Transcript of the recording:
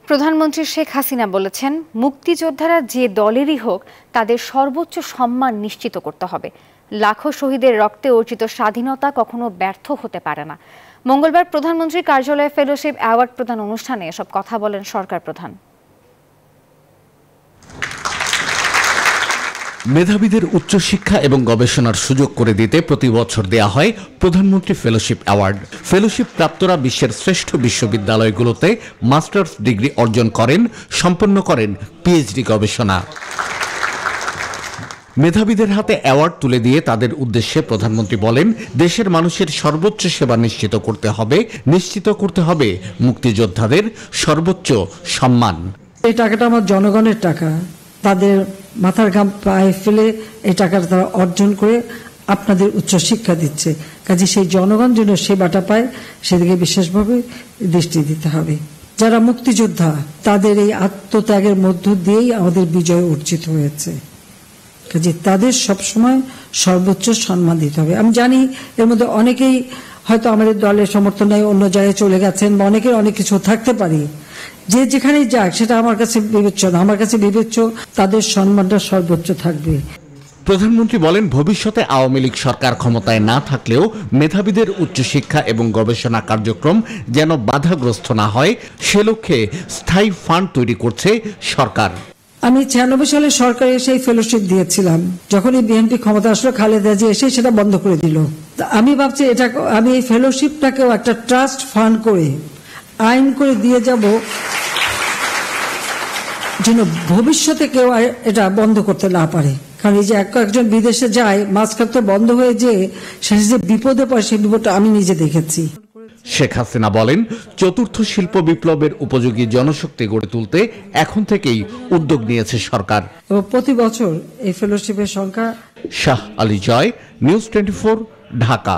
প্রধানমন্ত্রী শেখ হাসিনা বলেছেন, মুক্তিযোদ্ধারা যে দলেরই হোক তাদের সর্বোচ্চ সম্মান নিশ্চিত করতে হবে। লাখো শহীদের রক্তে অর্জিত স্বাধীনতা কখনো ব্যর্থ হতে পারে না। মঙ্গলবার প্রধানমন্ত্রীর কার্যালয়ে ফেলোশিপ অ্যাওয়ার্ড প্রদান অনুষ্ঠানে এসব কথা বলেন সরকার প্রধান। মেধাবীদের উচ্চশিক্ষা এবং গবেষণার সুযোগ করে দিতে প্রতি বছর দেয়া হয় প্রধানমন্ত্রী ফেলোশিপ অ্যাওয়ার্ড। ফেলোশিপ প্রাপ্তরা বিশ্বের শ্রেষ্ঠ বিশ্ববিদ্যালয়গুলোতে মাস্টার্স ডিগ্রি অর্জন করেন, সম্পন্ন করেন পিএইচডি গবেষণা। মেধাবীদের হাতে অ্যাওয়ার্ড তুলে দিয়ে তাদের উদ্দেশ্যে প্রধানমন্ত্রী বলেন, দেশের মানুষের সর্বোচ্চ সেবা নিশ্চিত করতে হবে মুক্তিযোদ্ধাদের সর্বোচ্চ সম্মান। এই টাকাটা আমার জনগণের টাকা, তাদের মাথার ঘাম পায়ে ফেলে এই টাকাটা তারা অর্জন করে আপনাদের উচ্চশিক্ষা দিচ্ছে। কাজে সেই জনগণ যেন সেবাটা পায় সেদিকে বিশেষভাবে দৃষ্টি দিতে হবে। যারা মুক্তিযোদ্ধা তাদের এই আত্মত্যাগের মধ্য দিয়েই আমাদের বিজয় অর্জিত হয়েছে, কাজে তাদের সবসময় সর্বোচ্চ সম্মান দিতে হবে। আমি জানি এর মধ্যে অনেকেই হয়তো আমাদের দলের সমর্থনে অন্য জায়গায় চলে গেছেন বা অনেকের অনেক কিছু থাকতে পারে, যে যেখানেই যাক সেটা আমার কাছে বিবেচ্য না। আমার কাছে বিবেচ্য তাদের সম্মানটা সর্বোচ্চ থাকবে। প্রধানমন্ত্রী বলেন, ভবিষ্যতে আওয়ামী লীগ সরকার ক্ষমতায় না থাকলেও মেধাবীদের উচ্চশিক্ষা এবং গবেষণা কার্যক্রম যেন বাধাগ্রস্ত না হয় সে লক্ষ্যে স্থায়ী ফান্ড তৈরি করছে সরকার। আমি 96 সালে সরকারে সেই ফেলোশিপ দিয়েছিলাম। যখনই বিএনপি ক্ষমতা আসলো, খালেদা জিয়া এসে সেটা বন্ধ করে দিল। আমি ভাবছি আমি এই ফেলোশিপটাকেও একটা ট্রাস্ট ফান্ড করে আইন করে দিয়ে যাব, যেন ভবিষ্যতে কেউ এটা বন্ধ করতে না পারে। কারণ এই যে একজন বিদেশে যায়, মাঝখানে বন্ধ হয়ে যে সে যে বিপদে পড়ে, সেই বিপদটা আমি নিজে দেখেছি। শেখ হাসিনা বলেন, চতুর্থ শিল্প বিপ্লবের উপযোগী জনশক্তি গড়ে তুলতে এখন থেকেই উদ্যোগ নিয়েছে সরকার। প্রতি বছর এই ফেলোশিপের সংখ্যা। শাহ আলী জয়, নিউজ 24, ঢাকা।